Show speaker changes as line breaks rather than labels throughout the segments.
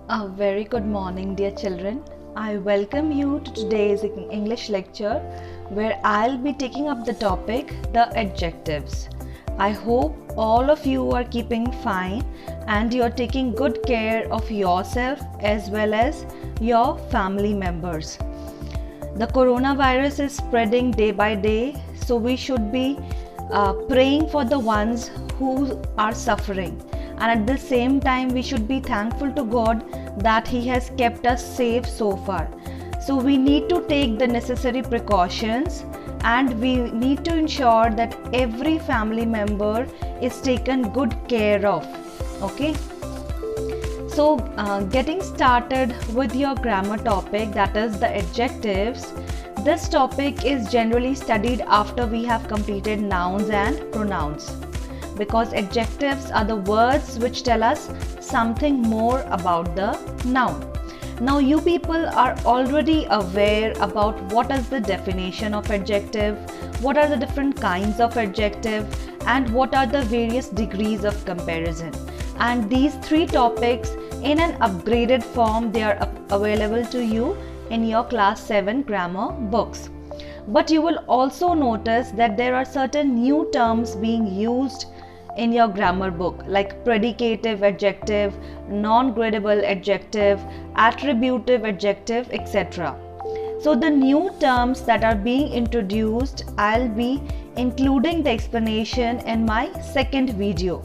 A very good morning, dear children. I welcome you to today's English lecture where I'll be taking up the topic the adjectives. I hope all of you are keeping fine and you're taking good care of yourself as well as your family members. The coronavirus is spreading day by day, so we should be praying for the ones who are suffering, and at the same time we should be thankful to God that He has kept us safe so far. So we need to take the necessary precautions and we need to ensure that every family member is taken good care of. Okay, so getting started with your grammar topic, that is the adjectives. This topic is generally studied after we have completed nouns and pronouns, because adjectives are the words which tell us something more about the noun. Now you people are already aware about what is the definition of adjective, what are the different kinds of adjective, and what are the various degrees of comparison. And these three topics in an upgraded form, they are available to you in your class 7 grammar books. But you will also notice that there are certain new terms being used in your grammar book, like predicative adjective, non-gradable adjective, attributive adjective, etc. So the new terms that are being introduced, I'll be including the explanation in my second video.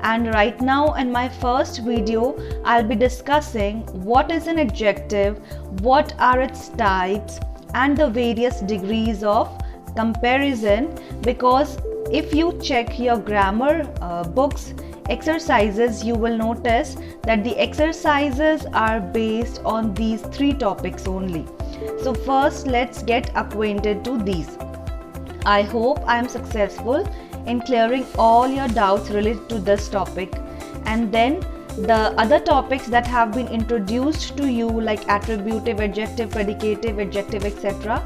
And right now in my first video, I'll be discussing what is an adjective, what are its types, and the various degrees of comparison, because if you check your grammar books exercises, you will notice that the exercises are based on these three topics only. So first, let's get acquainted to these. I hope I am successful in clearing all your doubts related to this topic, and then the other topics that have been introduced to you, like attributive adjective, predicative adjective, etc.,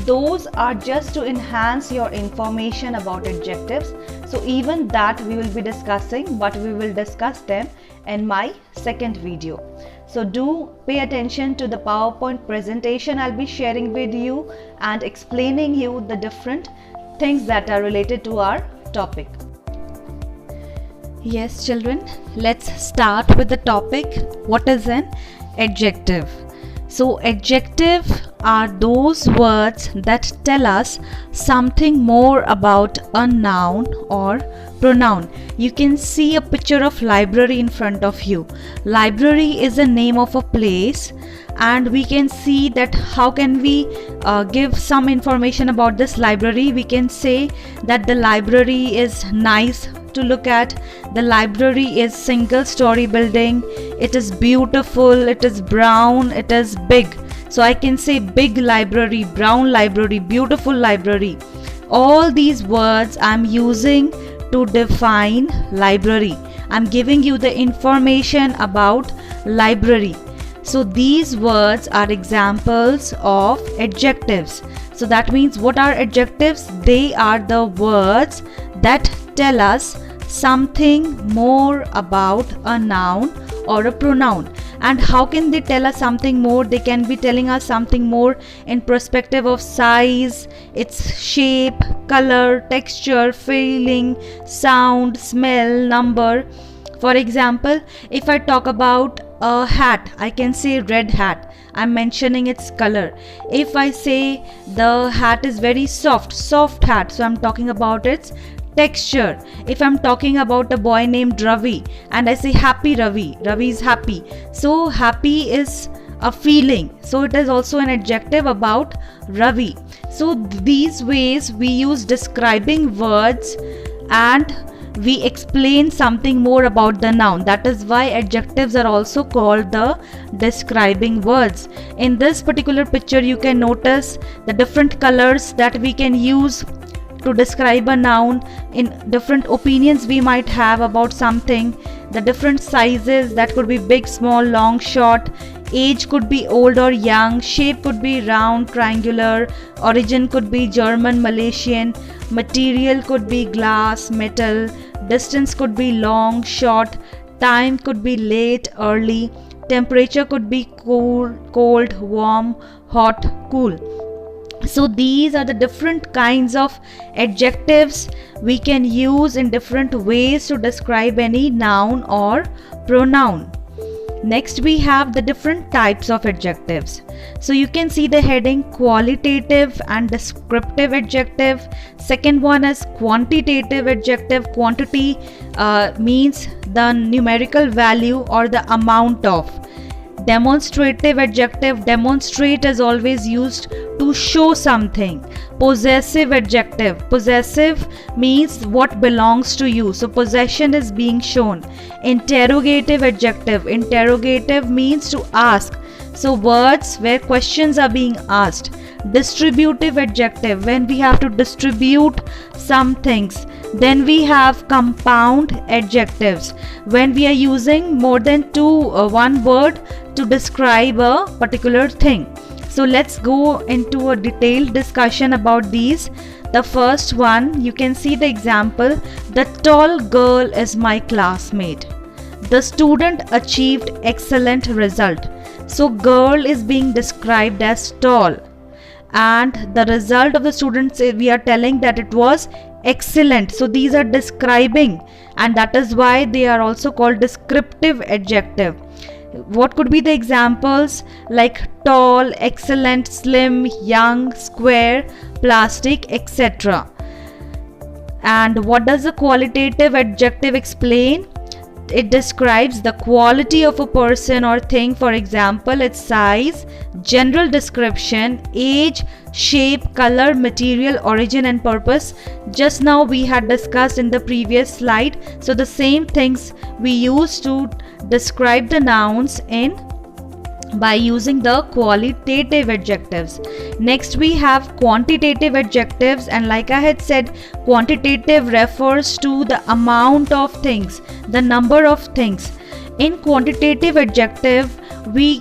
those are just to enhance your information about adjectives. So even that we will be discussing, but we will discuss them in my second video. So do pay attention to the PowerPoint presentation I'll be sharing with you and explaining you the different things that are related to our topic. Yes, children, let's start with the topic. What is an adjective? So adjective are those words that tell us something more about a noun or pronoun. You can see a picture of library in front of you. Library is the name of a place, and we can see that how can we give some information about this library. We can say that the library is nice to look at. The library is single story building. It is beautiful, it is brown, it is big. So I can say big library, brown library, beautiful library. All these words I'm using to define library. I'm giving you the information about library. So these words are examples of adjectives. So that means, what are adjectives? They are the words that tell us something more about a noun or a pronoun. And how can they tell us something more? They can be telling us something more in perspective of size, its shape, color, texture, feeling, sound, smell, number. For example, if I talk about a hat, I can say red hat. I'm mentioning its color. If I say the hat is very soft hat, so I'm talking about its texture. If I'm talking about a boy named Ravi and I say happy Ravi, Ravi is happy. So happy is a feeling. So it is also an adjective about Ravi. So these ways we use describing words and we explain something more about the noun. That is why adjectives are also called the describing words. In this particular picture, you can notice the different colors that we can use to describe a noun. In different opinions we might have about something, the different sizes, that could be big, small, long, short, age could be old or young, shape could be round, triangular, origin could be German, Malaysian, material could be glass, metal, distance could be long, short, time could be late, early, temperature could be cool, cold, warm, hot, cool. So these are the different kinds of adjectives we can use in different ways to describe any noun or pronoun. Next we have the different types of adjectives. So you can see the heading qualitative and descriptive adjective. Second one is quantitative adjective. Quantity means the numerical value or the amount of. Demonstrative adjective. Demonstrate is always used to show something. Possessive adjective. Possessive means what belongs to you. So possession is being shown. Interrogative adjective. Interrogative means to ask. So words where questions are being asked. Distributive adjective, when we have to distribute some things. Then we have compound adjectives, when we are using more than one word to describe a particular thing. So let's go into a detailed discussion about these. The first one, you can see the example. The tall girl is my classmate. The student achieved excellent result. So girl is being described as tall, and the result of the students, we are telling that it was excellent. So these are describing, and that is why they are also called descriptive adjective. What could be the examples? Like tall, excellent, slim, young, square, plastic, etc. And what does the qualitative adjective explain? It describes the quality of a person or thing. For example, its size, general description, age, shape, color, material, origin and purpose. Just now we had discussed in the previous slide. So the same things we use to describe the nouns by using the qualitative adjectives. Next we have quantitative adjectives, and like I had said, quantitative refers to the amount of things, the number of things. In quantitative adjective, we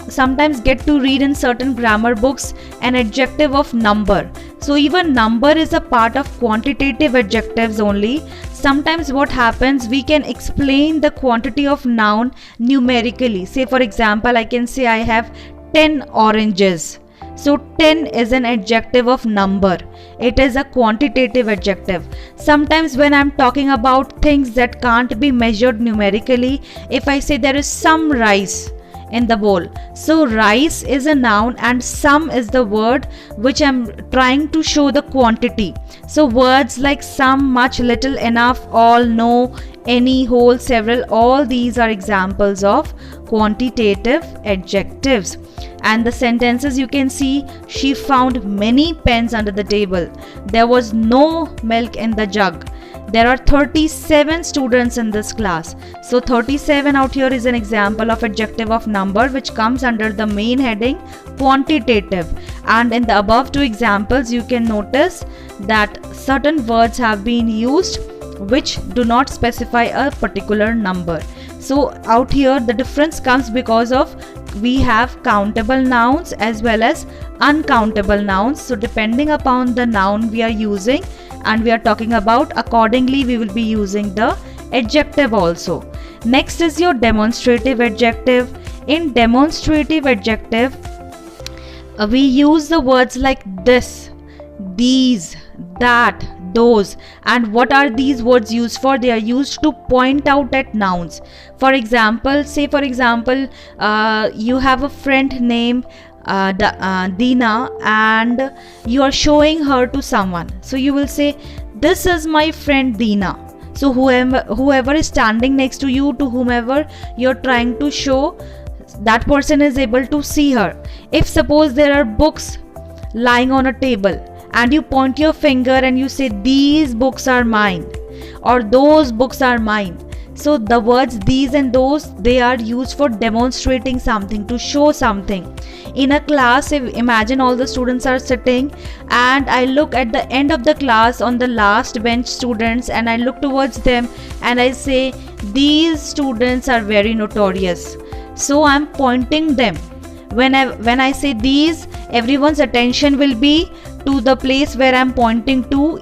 sometimes get to read in certain grammar books an adjective of number. So even number is a part of quantitative adjectives only. Sometimes what happens, we can explain the quantity of noun numerically. Say for example, I can say I have 10 oranges. So 10 is an adjective of number. It is a quantitative adjective. Sometimes when I'm talking about things that can't be measured numerically, if I say there is some rice in the bowl, so rice is a noun and some is the word which I'm trying to show the quantity. So words like some, much, little, enough, all, no, any, whole, several, all these are examples of quantitative adjectives. And the sentences you can see, she found many pens under the table. There was no milk in the jug. There are 37 students in this class. So 37 out here is an example of adjective of number which comes under the main heading quantitative. And in the above two examples, you can notice that certain words have been used which do not specify a particular number. So out here the difference comes because of we have countable nouns as well as uncountable nouns. So depending upon the noun we are using and we are talking about, accordingly we will be using the adjective also. Next is your demonstrative adjective. In demonstrative adjective, we use the words like this, these, that, those. And what are these words used for? They are used to point out at nouns. For example, say for example, you have a friend named Dina and you are showing her to someone. So you will say, this is my friend Dina. So whoever is standing next to you, to whomever you're trying to show, that person is able to see her. If suppose there are books lying on a table and you point your finger and you say, these books are mine or those books are mine. So the words these and those, they are used for demonstrating something, to show something. In a class, if imagine all the students are sitting and I look at the end of the class on the last bench students and I look towards them and I say, these students are very notorious. So I'm pointing them. When I say these, everyone's attention will be to the place where I'm pointing to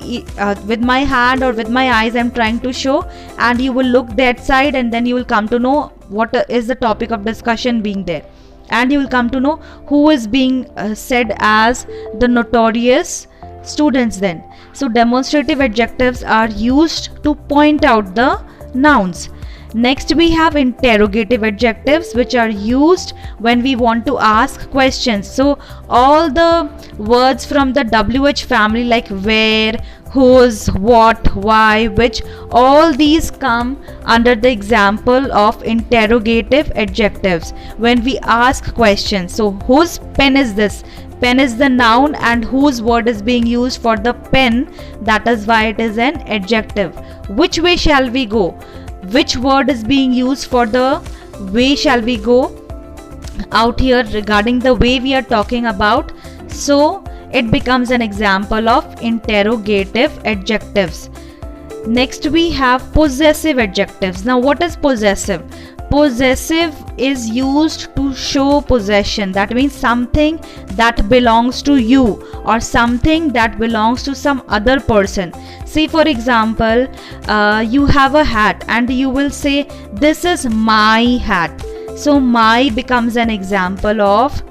with my hand or with my eyes I'm trying to show, and you will look that side and then you will come to know what is the topic of discussion being there, and you will come to know who is being said as the notorious students then. So demonstrative adjectives are used to point out the nouns. Next we have interrogative adjectives, which are used when we want to ask questions. So all the words from the WH family like where, whose, what, why, which, all these come under the example of interrogative adjectives when we ask questions. So whose pen is this? Pen is the noun and whose word is being used for the pen, that is why it is an adjective. Which way shall we go? Which word is being used for the way shall we go? Out here regarding the way we are talking about, so it becomes an example of interrogative adjectives. Next we have possessive adjectives. Now what is possessive? Possessive is used to show possession. That means something that belongs to you or something that belongs to some other person. Say for example, you have a hat and you will say this is my hat. So my becomes an example of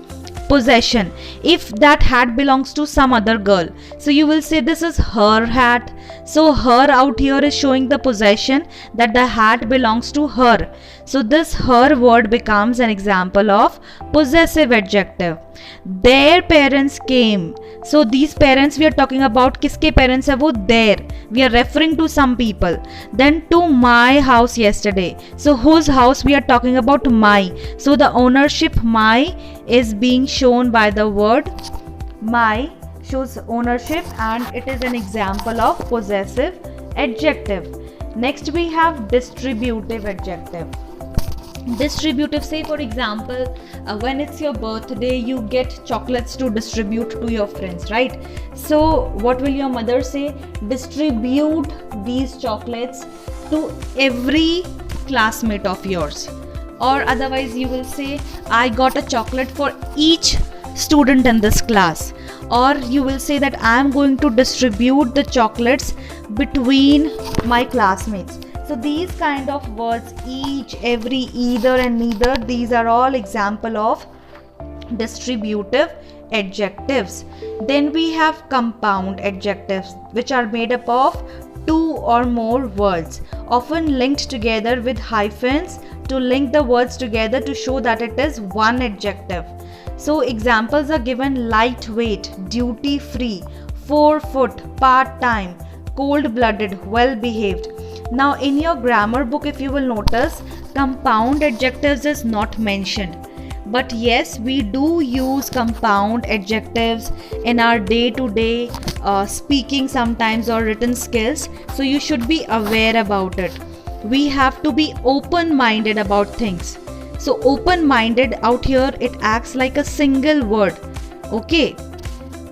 possession. If that hat belongs to some other girl, so you will say this is her hat. So her out here is showing the possession that the hat belongs to her. So this her word becomes an example of possessive adjective. Their parents came. So these parents we are talking about, kiske parents hai wo their, we are referring to some people. Then to my house yesterday. So whose house we are talking about? My. So the ownership my is being shown by the word my, shows ownership, and it is an example of possessive adjective. Next we have distributive adjective. Distributive, say for example, when it's your birthday you get chocolates to distribute to your friends, right? So what will your mother say? Distribute these chocolates to every classmate of yours. Or otherwise you will say I got a chocolate for each student in this class. Or you will say that I am going to distribute the chocolates between my classmates. So these kind of words, each, every, either and neither, these are all example of distributive adjectives. Then we have compound adjectives, which are made up of two or more words, often linked together with hyphens to link the words together to show that it is one adjective. So examples are given: lightweight, duty free, 4 foot, part time, cold blooded, well behaved. Now in your grammar book, if you will notice, compound adjectives is not mentioned. But yes, we do use compound adjectives in our day-to-day speaking sometimes or written skills. So you should be aware about it. We have to be open-minded about things. So open-minded out here, it acts like a single word. Okay.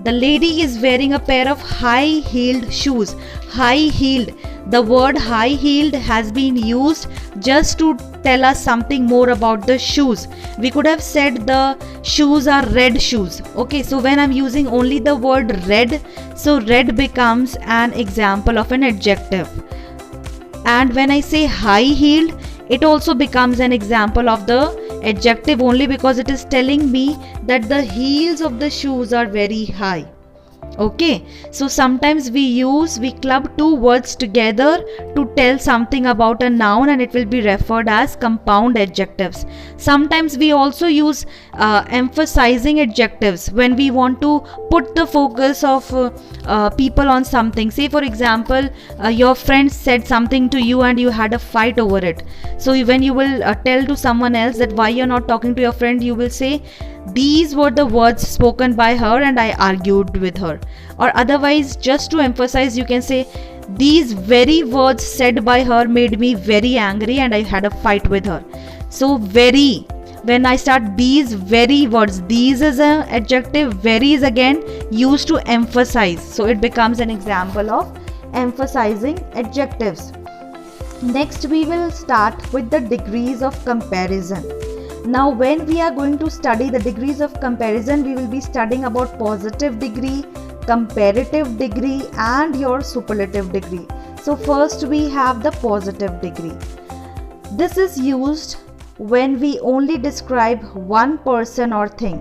The lady is wearing a pair of high-heeled shoes. High-heeled. The word high-heeled has been used just to tell us something more about the shoes. We could have said the shoes are red shoes. Okay, so when I'm using only the word red, so red becomes an example of an adjective. And when I say high-heeled, it also becomes an example of the adjective only because it is telling me that the heels of the shoes are very high. Okay, so sometimes we club two words together to tell something about a noun and it will be referred as compound adjectives. Sometimes we also use emphasizing adjectives when we want to put the focus of people on something. Say for example, your friend said something to you and you had a fight over it. So when you will tell to someone else that why you're not talking to your friend, you will say, these were the words spoken by her and I argued with her. Or otherwise, just to emphasize, you can say, these very words said by her made me very angry and I had a fight with her. So very, when I start these very words, these is an adjective, very is again used to emphasize. So it becomes an example of emphasizing adjectives. Next we will start with the degrees of comparison. Now when we are going to study the degrees of comparison, we will be studying about positive degree, comparative degree and your superlative degree. So first we have the positive degree. This is used when we only describe one person or thing.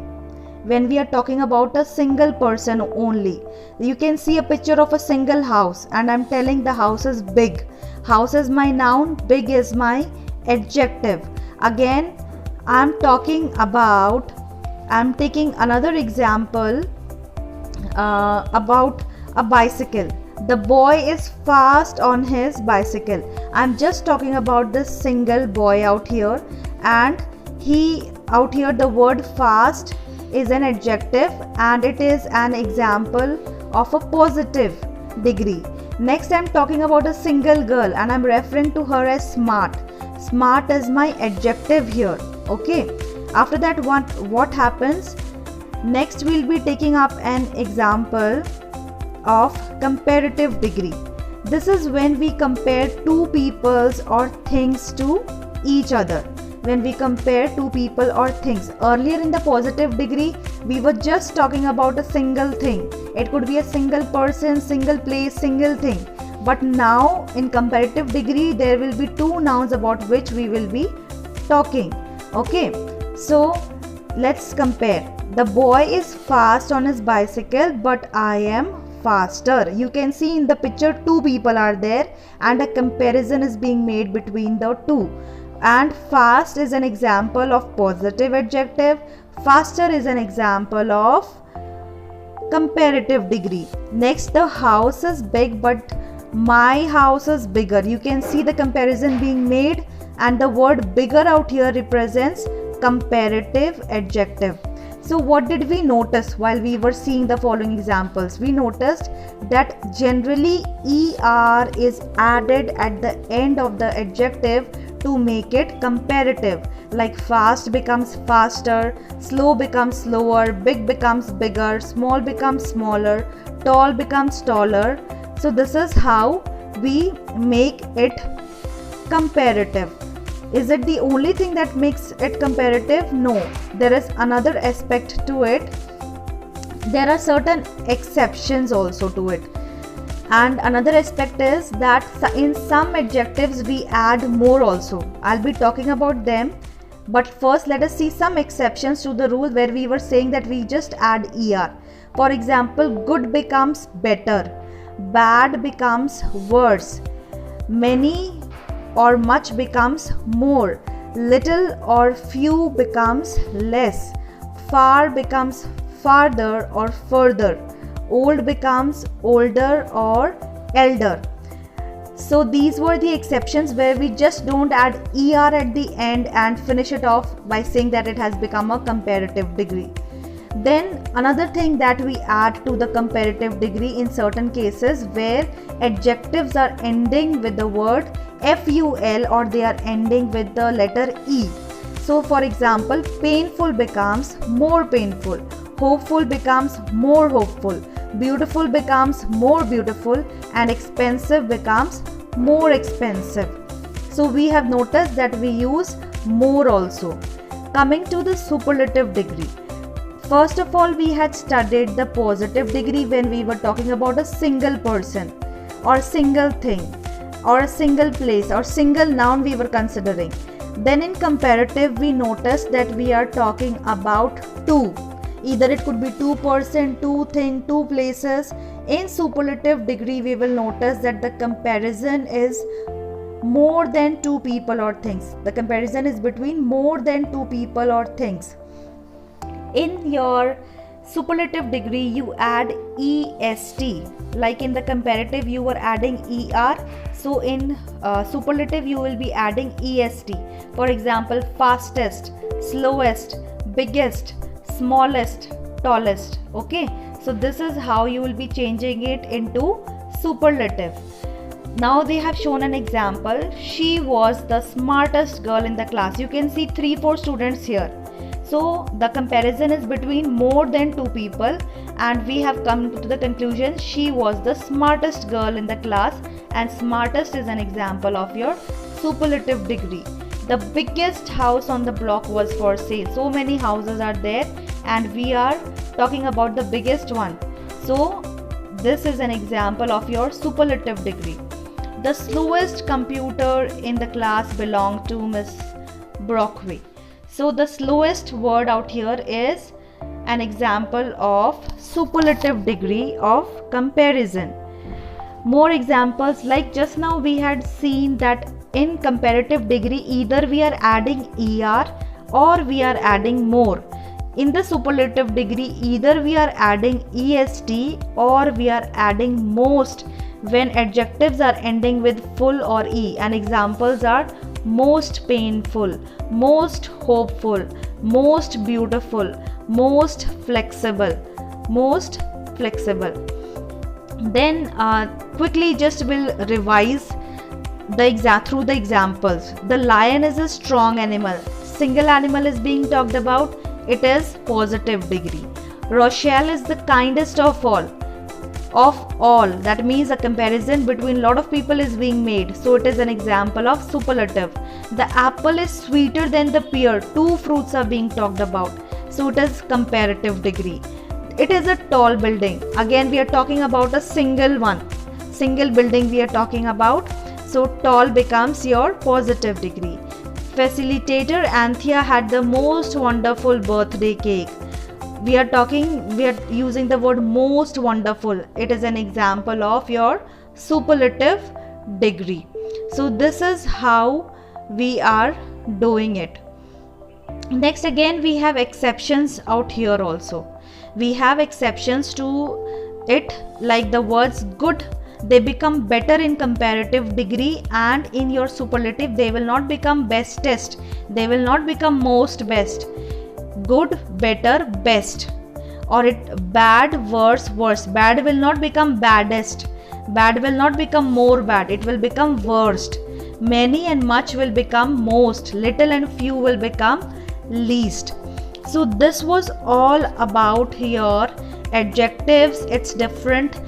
When we are talking about a single person only. You can see a picture of a single house and I'm telling the house is big. House is my noun, big is my adjective. Again, I'm taking another example about a bicycle. The boy is fast on his bicycle. I'm just talking about this single boy out here, and out here the word fast is an adjective and it is an example of a positive degree. Next, I'm talking about a single girl and I'm referring to her as smart. Smart is my adjective here. Okay. After that, what happens? Next, we'll be taking up an example of comparative degree. This is when we compare two peoples or things to each other. When we compare two people or things. Earlier in the positive degree, we were just talking about a single thing. It could be a single person, single place, single thing. But now in comparative degree, there will be two nouns about which we will be talking. Okay, so let's compare. The boy is fast on his bicycle, but I am faster. You can see in the picture two people are there and a comparison is being made between the two. And fast is an example of positive adjective. Faster is an example of comparative degree. Next, the house is big but my house is bigger. You can see the comparison being made and the word bigger out here represents comparative adjective. So what did we notice while we were seeing the following examples? We noticed that generally ER is added at the end of the adjective to make it comparative. Like fast becomes faster, slow becomes slower, big becomes bigger, small becomes smaller, tall becomes taller. So this is how we make it comparative. Is it the only thing that makes it comparative? No, there is another aspect to it. There are certain exceptions also to it. And another aspect is that in some adjectives we add more also. I'll be talking about them. But first let us see some exceptions to the rule where we were saying that we just add ER. For example, good becomes better, bad becomes worse, many or much becomes more, little or few becomes less, far becomes farther or further, old becomes older or elder. So these were the exceptions where we just don't add ER at the end and finish it off by saying that it has become a comparative degree. Then another thing that we add to the comparative degree in certain cases where adjectives are ending with the word FUL or they are ending with the letter E. So for example, painful becomes more painful, hopeful becomes more hopeful, beautiful becomes more beautiful, and expensive becomes more expensive. So we have noticed that we use more also. Coming to the superlative degree. First of all, we had studied the positive degree when we were talking about a single person or single thing or a single place or single noun we were considering. Then in comparative, we noticed that we are talking about two. Either it could be two person, two thing, two places. In superlative degree, we will notice that the comparison is more than two people or things. The comparison is between more than two people or things. In your superlative degree, you add EST. Like in the comparative, you were adding ER. So in superlative, you will be adding EST. For example, fastest, slowest, biggest, smallest, tallest. Okay. So this is how you will be changing it into superlative. Now they have shown an example. She was the smartest girl in the class. You can see 3-4 students here. So the comparison is between more than two people and we have come to the conclusion she was the smartest girl in the class, and smartest is an example of your superlative degree. The biggest house on the block was for sale. So many houses are there and we are talking about the biggest one. So this is an example of your superlative degree. The slowest computer in the class belonged to Miss broccoli. So the slowest word out here is an example of superlative degree of comparison. More examples, like just now we had seen that in comparative degree either we are adding er or we are adding more. In the superlative degree either we are adding est or we are adding most when adjectives are ending with full or e, and examples are most painful, most hopeful, most beautiful, most flexible, most flexible. Then quickly just will revise through the examples. The lion is a strong animal. Single animal is being talked about. It is positive degree. Rochelle is the kindest of all. That means a comparison between lot of people is being made. So it is an example of superlative. The apple is sweeter than the pear. Two fruits are being talked about. So it is comparative degree. It is a tall building. Again we are talking about a single building we are talking about. So tall becomes your positive degree. Facilitator Anthea had the most wonderful birthday cake. We are using the word most wonderful. It is an example of your superlative degree. So this is how we are doing it. Next, again we have exceptions out here also. We have exceptions to it, like the words good, they become better in comparative degree, and in your superlative they will not become bestest, they will not become most best. Good, better, best. Or it bad, worse, worse. Bad will not become baddest, bad will not become more bad, it will become worst. Many and much will become most, little and few will become least. So this was all about your adjectives, its different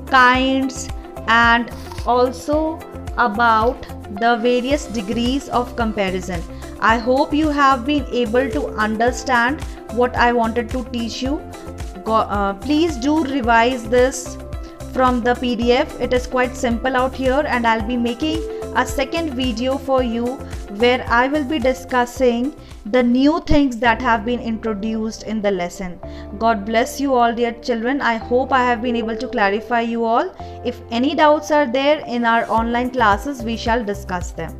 kinds, and also about the various degrees of comparison. I hope you have been able to understand what I wanted to teach you. Please do revise this from the PDF. It is quite simple out here, and I'll be making a second video for you where I will be discussing the new things that have been introduced in the lesson. God bless you all, dear children. I hope I have been able to clarify you all. If any doubts are there in our online classes, we shall discuss them.